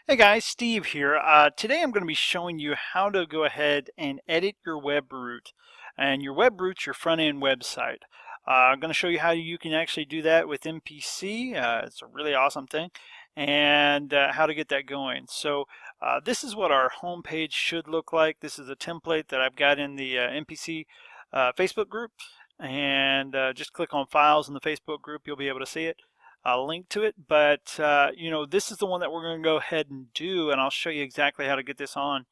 Hey guys, Steve here. Today I'm going to be showing you how to go ahead and edit your Webroot. And your Webroot's your front-end website. I'm going to show you how you can actually do that with MPC. It's a really awesome thing. And how to get that going. So this is what our home page should look like. This is a template that I've got in the MPC Facebook group. And just click on Files in the Facebook group. You'll be able to see it. I'll link to it, but this is the one that we're going to go ahead and do, and I'll show you exactly how to get this on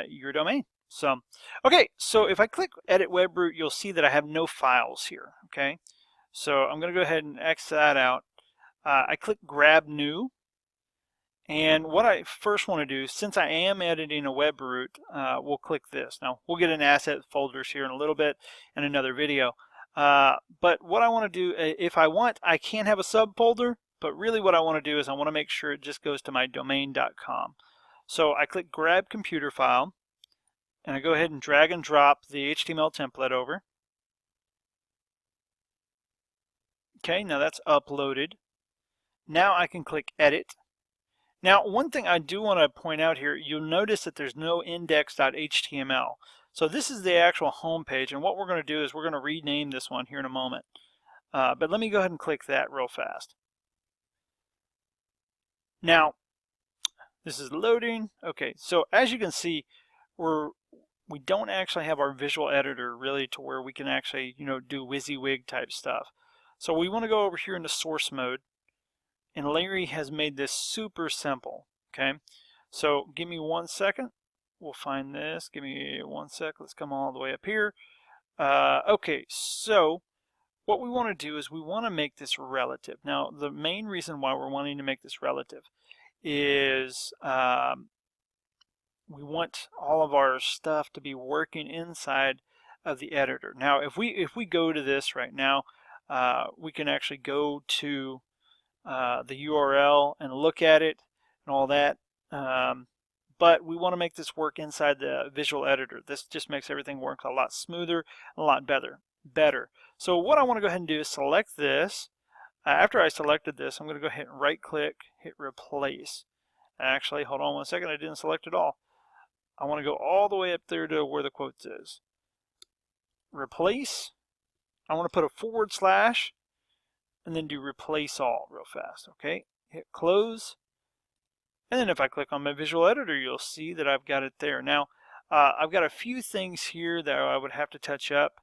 your domain. So, okay, so if I click Edit Webroot, you'll see that I have no files here. Okay, so I'm going to go ahead and X that out. I click Grab New, and what I first want to do, since I am editing a Webroot, we'll click this. Now, we'll get in asset folders here in a little bit in another video. But what I want to do, if I want, I can have a subfolder, but really what I want to do is I want to make sure it just goes to my domain.com. So I click Grab Computer File, and I go ahead and drag and drop the HTML template over. Okay, now that's uploaded. Now I can click Edit. Now, one thing I do want to point out here, you'll notice that there's no index.html. So this is the actual home page, and what we're going to do is we're going to rename this one here in a moment. But let me go ahead and click that real fast. Now, this is loading. Okay, so as you can see, we don't actually have our visual editor really to where we can actually, do WYSIWYG type stuff. So we want to go over here into source mode, and Larry has made this super simple. Okay, so give me 1 second. We'll find this. Give me 1 sec. Let's come all the way up here. Okay, so what we want to do is we want to make this relative. Now, the main reason why we're wanting to make this relative is we want all of our stuff to be working inside of the editor. Now, if we go to this right now, we can actually go to the URL and look at it and all that. But we want to make this work inside the visual editor. This just makes everything work a lot smoother, a lot better. So what I want to go ahead and do is select this. After I selected this, I'm going to go ahead and right click, hit replace. Actually, hold on 1 second, I didn't select it all. I want to go all the way up there to where the quotes is. Replace. I want to put a / and then do replace all real fast. Okay, hit close. And then if I click on my visual editor, you'll see that I've got it there. Now, I've got a few things here that I would have to touch up,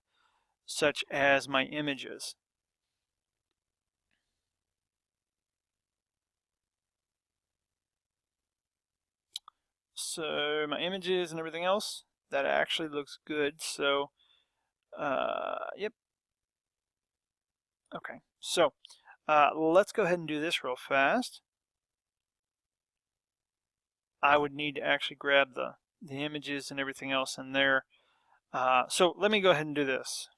such as my images. So my images and everything else, that actually looks good. So, yep. Okay, so let's go ahead and do this real fast. I would need to actually grab the images and everything else in there. So let me go ahead and do this.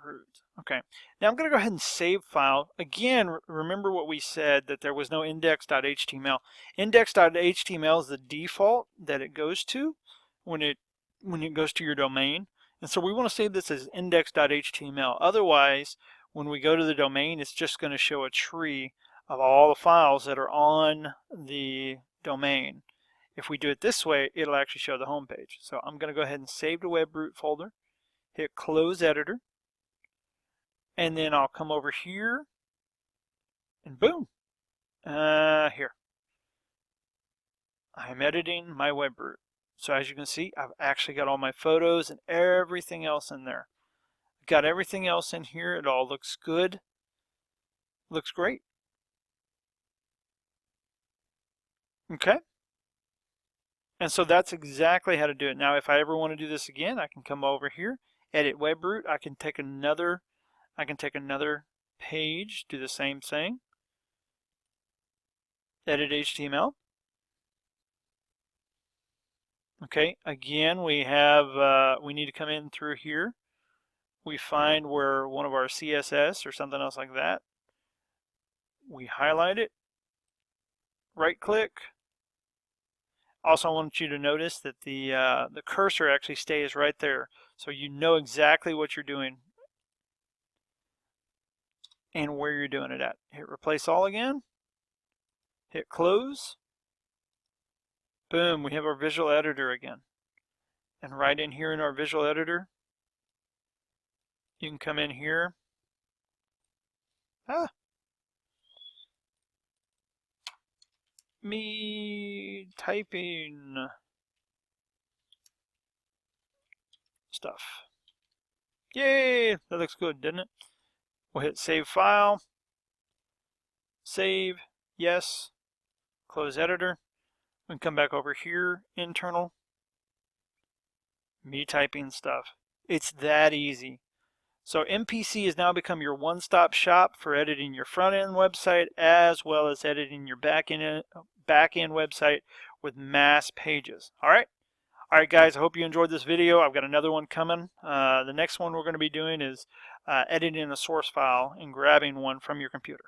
Root. Okay, now I'm going to go ahead and save file. Again, remember what we said, that there was no index.html. Index.html is the default that it goes to when it goes to your domain. And so we want to save this as index.html. Otherwise, when we go to the domain, it's just going to show a tree of all the files that are on the domain. If we do it this way, it'll actually show the home page. So I'm going to go ahead and save to Webroot folder, hit close editor, and then I'll come over here and boom, here. I'm editing my Webroot. So as you can see, I've actually got all my photos and everything else in there. Got everything else in here. It all looks good. Looks great. Okay. And so that's exactly how to do it. Now, if I ever want to do this again, I can come over here, edit Webroot. I can take another page, do the same thing. Edit HTML. Okay, again, we need to come in through here. We find where one of our CSS or something else like that. We highlight it, right click. Also, I want you to notice that the cursor actually stays right there, so you know exactly what you're doing. and where you're doing it at. Hit replace all again. Hit close. Boom, we have our visual editor again. And right in here in our visual editor, you can come in here. Me typing stuff. Yay, that looks good, didn't it? We'll hit save file, save, yes, close editor. We can come back over here, internal, me typing stuff. It's that easy. So MPC has now become your one-stop shop for editing your front-end website as well as editing your back-end website with mass pages. All right, guys, I hope you enjoyed this video. I've got another one coming. The next one we're going to be doing is editing a source file and grabbing one from your computer.